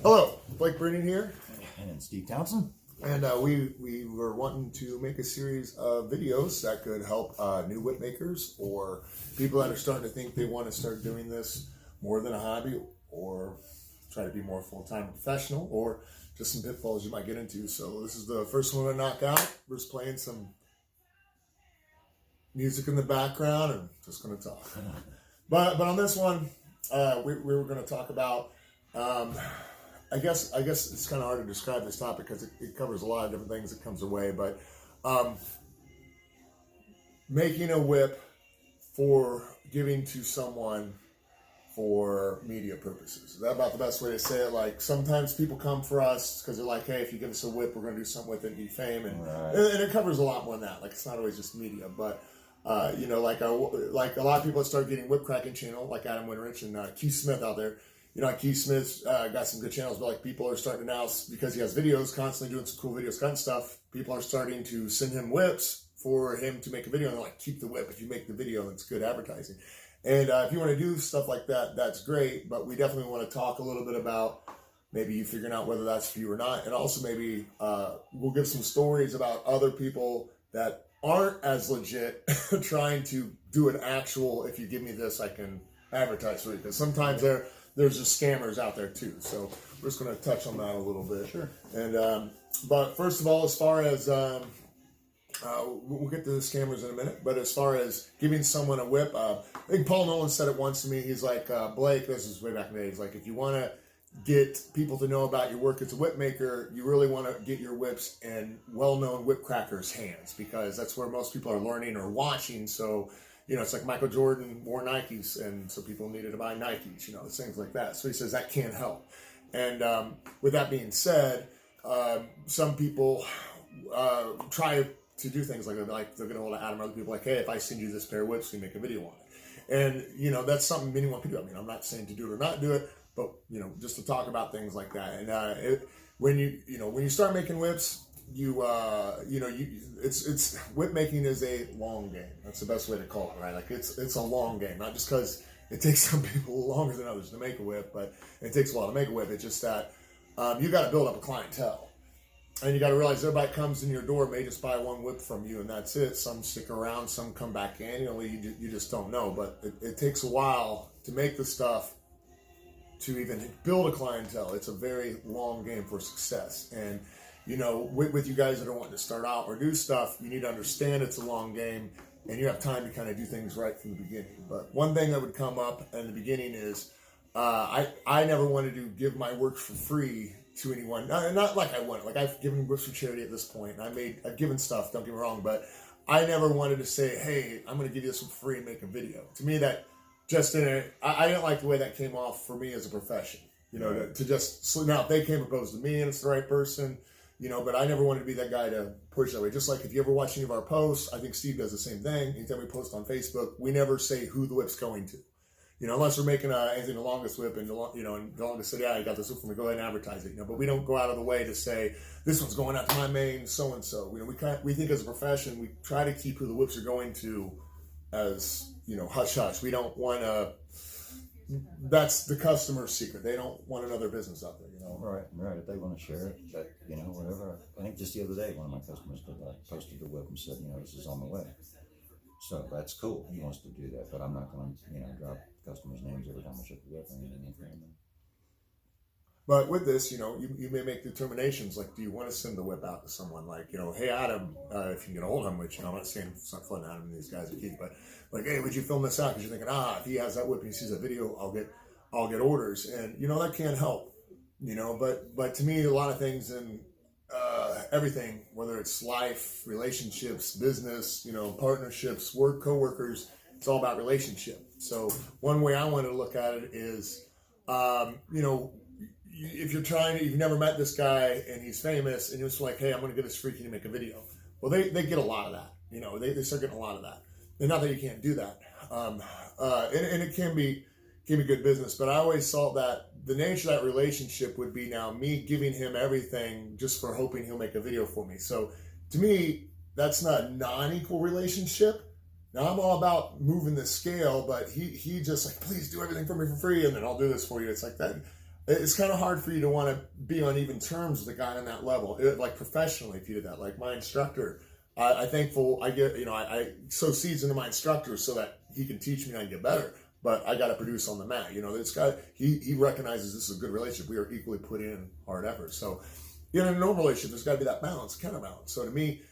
Hello, Blake Brennan here. And Steve Townsend. And we were wanting to make a series of videos that could help new whip makers or people that are starting to think they want to start doing this more than a hobby or try to be more full-time professional, or just some pitfalls you might get into. So this is the first one to knock out. We're just playing some music in the background and just going to talk. But on this one, we were going to talk about I guess it's kind of hard to describe this topic because it covers a lot of different things that comes our way, but making a whip for giving to someone for media purposes. Is that about the best way to say it? Like, sometimes people come for us because they're like, hey, if you give us a whip, we're going to do something with it and be fame. And, right. and it covers a lot more than that. Like, it's not always just media, but like a lot of people that start getting whip cracking channel, like Adam Winrich and Keith Smith out there. Keith Smith's got some good channels, but like people are starting to now, because he has videos, constantly doing some cool videos, kind of stuff. People are starting to send him whips for him to make a video, and they're like, keep the whip. If you make the video, it's good advertising. And if you want to do stuff like that, that's great. But we definitely want to talk a little bit about maybe you figuring out whether that's for you or not, and also maybe we'll give some stories about other people that aren't as legit trying to do an actual, if you give me this, I can advertise for you. Because sometimes there's just scammers out there too. So we're just going to touch on that a little bit. Sure. And but first of all, as far as we'll get to the scammers in a minute, but as far as giving someone a whip, I think Paul Nolan said it once to me. He's like, Blake, this is way back in the day. He's like, if you want to get people to know about your work as a whip maker, you really want to get your whips in well-known whip crackers' hands, because that's where most people are learning or watching. So it's like Michael Jordan wore Nikes, and so people needed to buy Nikes, things like that. So he says that can help. And with that being said, some people try to do things like that. Like, they're going to hold Adam or other people like, hey, if I send you this pair of whips, we make a video on it. And, that's something anyone can do. I mean, I'm not saying to do it or not do it, but, just to talk about things like that. And when you start making whips, it's whip making is a long game. That's the best way to call it, right? Like, it's a long game, not just because it takes some people longer than others to make a whip, but it takes a while to make a whip. It's just that you got to build up a clientele, and you got to realize everybody comes in your door may just buy one whip from you, and that's it. Some stick around, some come back annually. You just don't know, but it takes a while to make the stuff, to even build a clientele. It's a very long game for success. And with you guys that are wanting to start out or do stuff, you need to understand it's a long game, and you have time to kind of do things right from the beginning. But one thing that would come up in the beginning is I never wanted to give my work for free to anyone. Not like I wanted. Like, I've given works for charity at this point, and I've given stuff, don't get me wrong, but I never wanted to say, hey, I'm going to give you this for free and make a video. To me, that just I didn't like the way that came off for me as a profession. To just, now if they came opposed to me and it's the right person, but I never wanted to be that guy to push that way. Just like if you ever watch any of our posts, I think Steve does the same thing. Anytime we post on Facebook, we never say who the whip's going to. Unless we're making anything the longest whip, and and the longest said, yeah, I got this whip from me, go ahead and advertise it. But we don't go out of the way to say this one's going out to my main so and so. We think as a profession, we try to keep who the whips are going to as hush hush. We don't want to. That's the customer's secret. They don't want another business out there, Right. If they want to share it, but whatever. I think just the other day, one of my customers posted the whip and said, this is on the way. So that's cool. He wants to do that, but I'm not going to, drop customers' names every time I ship the whip or anything like that. But with this, you may make determinations, like, do you want to send the whip out to someone? Like, hey, Adam, if you can get a hold of him, which, I'm not saying it's not fun, Adam and these guys are key, but like, hey, would you film this out? Because you're thinking, if he has that whip and he sees that video, I'll get orders. And, that can't help, but to me, a lot of things in everything, whether it's life, relationships, business, partnerships, work, coworkers, it's all about relationship. So one way I want to look at it is, if you've never met this guy and he's famous, and you're just like, hey, I'm going to get this free, can you make a video? Well, they get a lot of that. They start getting a lot of that. And not that you can't do that. And it can be good business, but I always saw that the nature of that relationship would be now me giving him everything just for hoping he'll make a video for me. So to me, that's not a non-equal relationship. Now, I'm all about moving the scale, but he just like, please do everything for me for free, and then I'll do this for you. It's like that. it's kind of hard for you to want to be on even terms with a guy on that level, like professionally. If you did that, like my instructor, I'm thankful I get, I sow seeds into my instructor so that he can teach me how to get better. But I got to produce on the mat. This guy, he recognizes this is a good relationship. We are equally put in hard effort. So, in a normal relationship, there's got to be that balance, counterbalance. So to me,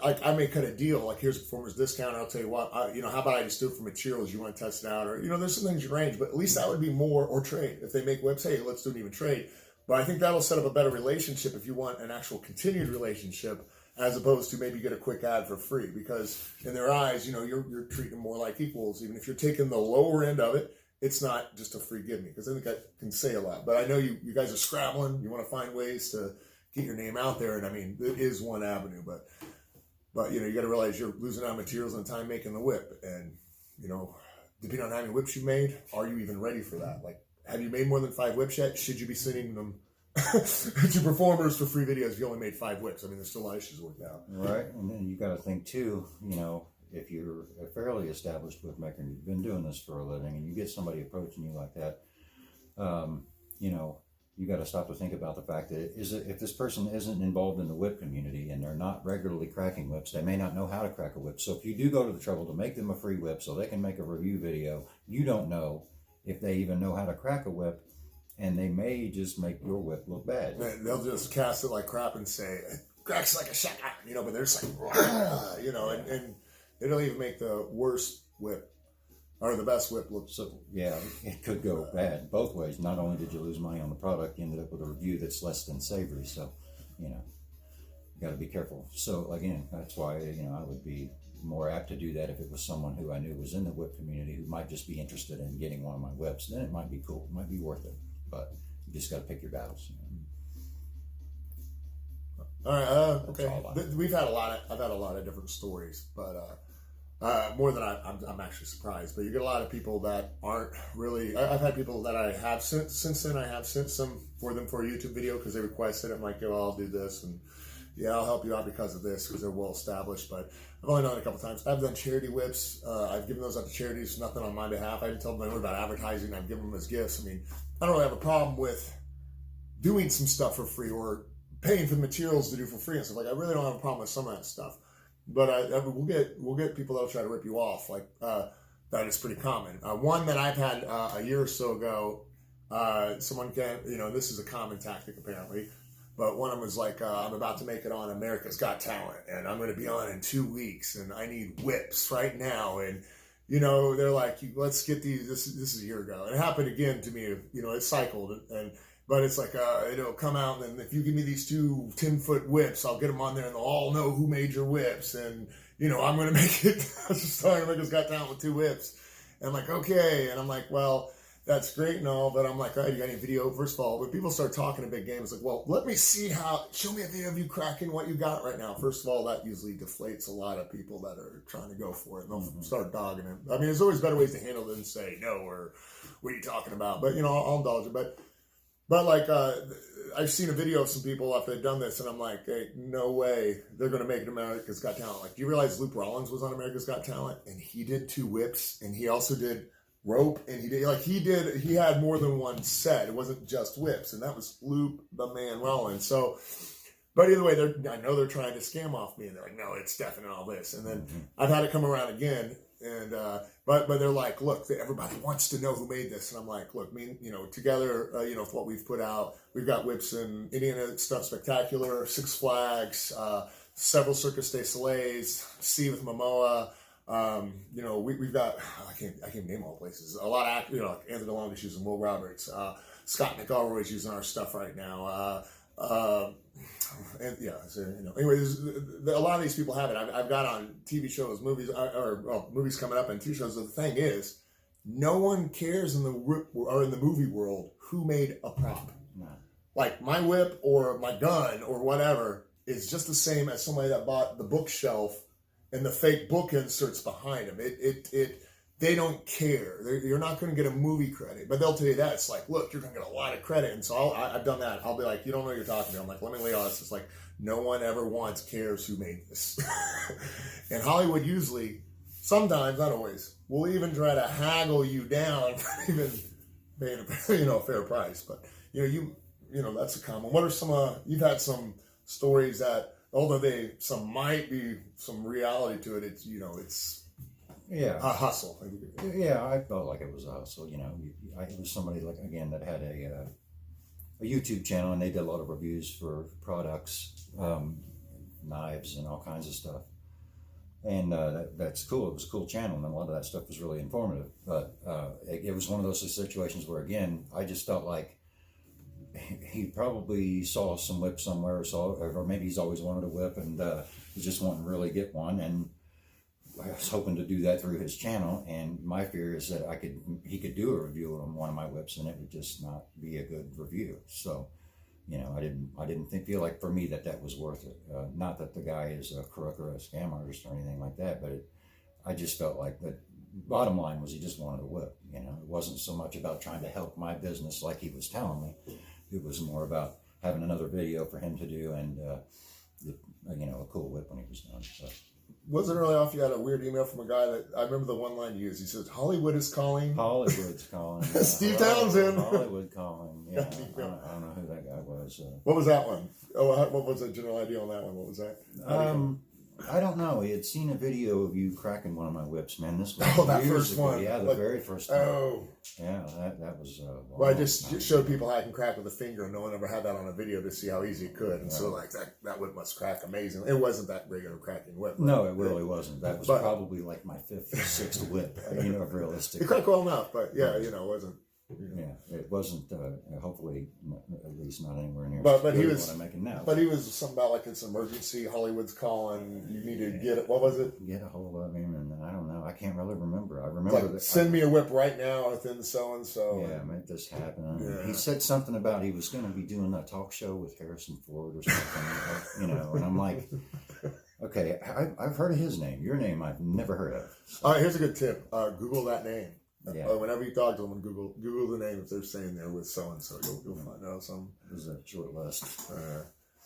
I may cut a deal, like here's a performer's discount. I'll tell you what, how about I just do it for materials? You want to test it out, or there's some things you range, but at least that would be more, or trade. If they make whips, hey, let's do an even trade. But I think that'll set up a better relationship if you want an actual continued relationship, as opposed to maybe get a quick ad for free, because in their eyes, you're treating them more like equals. Even if you're taking the lower end of it, it's not just a free give me, because I think I can say a lot. But I know you guys are scrabbling. You want to find ways to get your name out there, and I mean, it is one avenue, but you got to realize you're losing out materials and time making the whip, and depending on how many whips you made, are you even ready for that? Like, have you made more than 5 whips yet? Should you be sending them to performers for free videos if you only made 5 whips? I mean, there's still a lot of issues to work out. Right, and then you got to think too, if you're a fairly established whip maker and you've been doing this for a living, and you get somebody approaching you like that, you got to stop to think about the fact that if this person isn't involved in the whip community and they're not regularly cracking whips, they may not know how to crack a whip. So if you do go to the trouble to make them a free whip so they can make a review video, you don't know if they even know how to crack a whip, and they may just make your whip look bad. They'll just cast it like crap and say, it cracks like a shotgun, but they're just like, and they don't even make the worst whip or the best whip look. So yeah, it could go bad both ways. Not only did you lose money on the product, you ended up with a review that's less than savory. So, you got to be careful. So again, that's why, I would be more apt to do that if it was someone who I knew was in the whip community who might just be interested in getting one of my whips. Then it might be cool. It might be worth it. But you just got to pick your battles. All right. Okay. I've had a lot of different stories, but more than I'm actually surprised. But you get a lot of people that aren't really. I've had people that I have since then. I have sent some for them for a YouTube video because they requested it. I'm like, I'll do this, and I'll help you out because of this, because they're well established. But I've only done it a couple times. I've done charity whips. I've given those out to charities. Nothing on my behalf. I didn't tell them about advertising. I've given them as gifts. I mean, I don't really have a problem with doing some stuff for free or paying for the materials to do for free and stuff. Like, I really don't have a problem with some of that stuff. But we'll get people that'll try to rip you off. Like, that is pretty common. One that I've had a year or so ago, someone this is a common tactic apparently, but one of them was like, I'm about to make it on America's Got Talent, and I'm going to be on in 2 weeks, and I need whips right now. And, they're like, let's get these, this is a year ago. And it happened again to me, it cycled, but it's like, it'll come out, and if you give me these 2 10-foot whips, I'll get them on there, and they'll all know who made your whips, and, I'm going to make it, I was just starting America's Got Talent with 2 whips. And I'm like, okay. And I'm like, well, that's great and all, but I'm like, all right, you got any video? First of all, when people start talking a big game, it's like, well, let me see show me a video of you cracking what you got right now. First of all, that usually deflates a lot of people that are trying to go for it. And they'll start dogging it. I mean, there's always better ways to handle it than say no, or what are you talking about? But, I'll indulge it. But like, I've seen a video of some people after they've done this, and I'm like, hey, no way they're going to make it America's Got Talent. Like, do you realize Luke Rollins was on America's Got Talent, and he did 2 whips, and he also did rope, and he had more than one set. It wasn't just whips, and that was Luke the Man Rollins. So, but either way, I know they're trying to scam off me, and they're like, no, it's definitely all this. And then I've had it come around again, and but they're like, look, everybody wants to know who made this, and I'm like, look, together, with what we've put out, we've got whips in Indiana Stuff Spectacular, Six Flags, several Circus de Soleil's, Sea with Momoa. We've got, I can't name all places. A lot of actors, like Anthony DeLong's using Will Roberts, Scott McElroy's using our stuff right now. And anyway, a lot of these people have it. I've got on TV shows, movies, or movies coming up and TV shows. The thing is, no one cares in the movie world who made a prop. No. Like my whip or my gun or whatever is just the same as somebody that bought the bookshelf and the fake book inserts behind them. They don't care. You're not going to get a movie credit, but they'll tell you that. It's like, look, you're going to get a lot of credit. And so I've done that. I'll be like, you don't know what you're talking about. I'm like, let me lay on this. It's like, no one ever once cares who made this. And Hollywood usually, sometimes, not always, will even try to haggle you down paying a fair price. But that's a common. What are some you've had some stories that, although some might be some reality to it, it's Yeah, a hustle. yeah. I felt like it was a hustle. It was somebody like again that had a YouTube channel, and they did a lot of reviews for products, knives, and all kinds of stuff. And that's cool. It was a cool channel, and a lot of that stuff was really informative. But it was one of those situations where, again, I just felt like he probably saw some whip somewhere, or maybe he's always wanted a whip, and was just wanting to really get one. And I was hoping to do that through his channel. And my fear is that he could do a review on one of my whips, and it would just not be a good review. So, I didn't feel like for me that was worth it. Not that the guy is a crook or a scam artist or anything like that, but I just felt like the bottom line was he just wanted a whip. It wasn't so much about trying to help my business like he was telling me. It was more about having another video for him to do, and a cool whip when he was done. So. Wasn't really off. You had a weird email from a guy that I remember the one line you used. He said, "Hollywood is calling." Hollywood's calling. Yeah. Steve Townsend. Hollywood calling. Yeah, I don't know who that guy was. What was that one? Oh, what was the general idea on that one? What was that? I don't know. He had seen a video of you cracking one of my whips, man. This was that years first ago. one. Yeah, the very first one. Oh. Yeah, that was. Well, I just showed people how I can crack with a finger, and no one ever had that on a video to see how easy it could. And so, like, that whip must crack amazing. It wasn't that regular cracking whip. No, it really wasn't. That was probably like my fifth or sixth whip, realistically. It cracked well enough, but yeah, it wasn't. Yeah, it wasn't. Hopefully, at least not anywhere near. But he was. What I'm making now. But he was something about like it's an emergency. Hollywood's calling. You need to get it. What was it? Get a hold of him, and I don't know. I can't really remember. I remember that. Send me a whip right now within so and so. Yeah, make this happen. Yeah. He said something about he was going to be doing a talk show with Harrison Ford or something. And I'm like, okay, I've heard of his name. Your name I've never heard of. So. All right, here's a good tip. Google that name. Yeah. Whenever you talk to them, Google the name if they're saying they're with so and so. You'll find out some. This is a short list.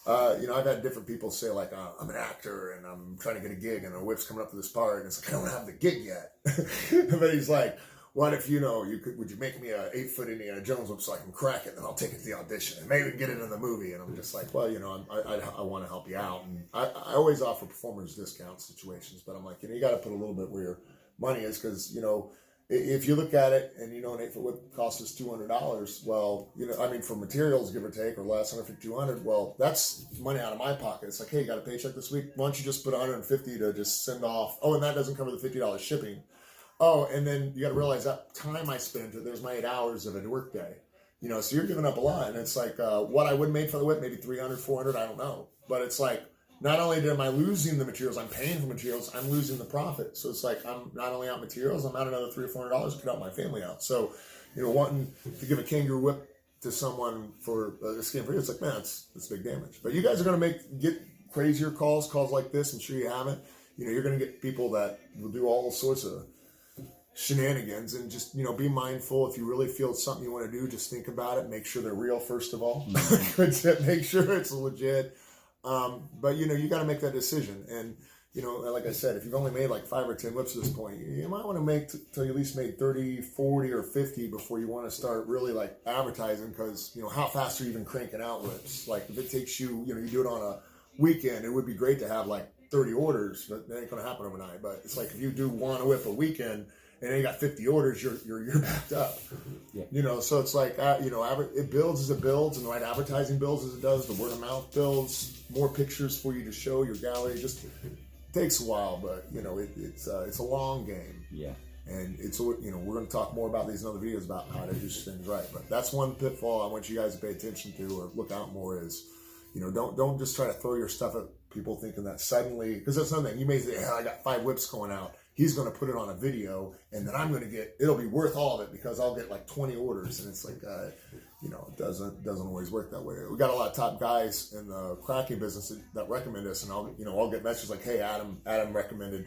I've had different people say like, I'm an actor and I'm trying to get a gig, and a whip's coming up to this part, and it's like I don't have the gig yet. But he's like, what if would you make me a 8-foot Indiana Jones whip so I can crack it, and then I'll take it to the audition and maybe get it in the movie? And I'm just like, well, I want to help you out, and I always offer performers discount situations, but I'm like, you got to put a little bit where your money is, because if you look at it and an 8-foot whip costs us $200, well, for materials, give or take, or less, $150, $200, well, that's money out of my pocket. It's like, hey, you got a paycheck this week? Why don't you just put $150 to just send off? Oh, and that doesn't cover the $50 shipping. Oh, and then you got to realize that time I spent, there's my 8 hours of a work day. So you're giving up a lot. And it's like, what I would have made for the whip, maybe $300, $400, I don't know. But it's like, not only am I losing the materials, I'm paying for materials, I'm losing the profit. So it's like I'm not only out materials, I'm out another $300 or $400 to cut out my family out. So, wanting to give a kangaroo whip to someone for a scam for you, it's like, man, it's big damage. But you guys are going to get crazier calls like this. I'm sure you haven't. You're going to get people that will do all sorts of shenanigans, and just be mindful. If you really feel it's something you want to do, just think about it. Make sure they're real first of all. Good tip. Make sure it's legit. But you got to make that decision. And like I said, if you've only made like 5 or 10 whips at this point, you might want to make till you at least made 30, 40, or 50 before you want to start really like advertising, because how fast are you even cranking out whips? Like if it takes you, you do it on a weekend, it would be great to have like 30 orders, but that ain't going to happen overnight. But it's like if you do one whip a weekend and then you got 50 orders, you're backed up. Yeah. So it's like it builds as it builds, and the right advertising builds as it does. The word of mouth builds, more pictures for you to show your gallery. Just takes a while, but it's a long game. Yeah. And it's we're going to talk more about these in other videos about how to do things right. But that's one pitfall I want you guys to pay attention to or look out more is, don't just try to throw your stuff at people thinking that suddenly, because that's another thing. You may say, hey, I got 5 whips going out. He's going to put it on a video, and then I'm going to it'll be worth all of it because I'll get like 20 orders. And it's like, it doesn't always work that way. We got a lot of top guys in the cracking business that recommend us, and I'll get messages like, hey, Adam recommended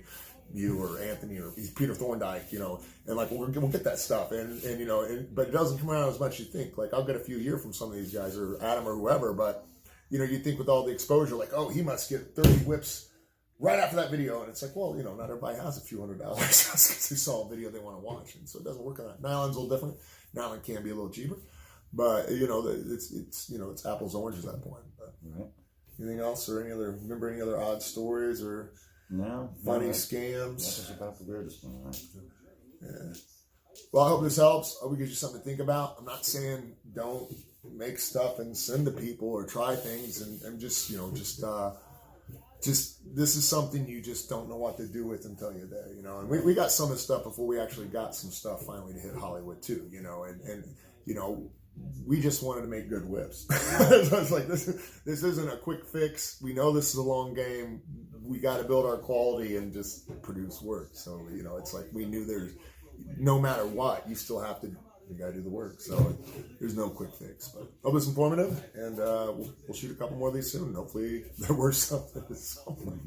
you, or Anthony, or Peter Thorndike, and like we'll get that stuff, and but it doesn't come around as much as you think. Like I'll get a few a year from some of these guys, or Adam, or whoever, but you think with all the exposure, like, oh, he must get 30 whips right after that video, and it's like, well, not everybody has a few $100 just because they saw a video they want to watch, and so it doesn't work on that. Nylon's a little different. Now it can be a little cheaper, but you know, it's apples and oranges at that point. But Right. anything else, or remember any other odd stories or No. funny That scams? was about the weirdest one, right? Yeah. Well, I hope this helps. I hope it gives you something to think about. I'm not saying don't make stuff and send to people or try things, and just this is something you just don't know what to do with until you're there, you know. And we got some of the stuff before we actually got some stuff finally to hit Hollywood too, you know, and you know, we just wanted to make good whips. So it's like this isn't a quick fix. We know this is a long game. We got to build our quality and just produce work. So, you know, it's like we knew there's no matter what, you still have to, you got to do the work. So there's no quick fix. But hope it's informative, and we'll shoot a couple more of these soon. Hopefully there were something to someone.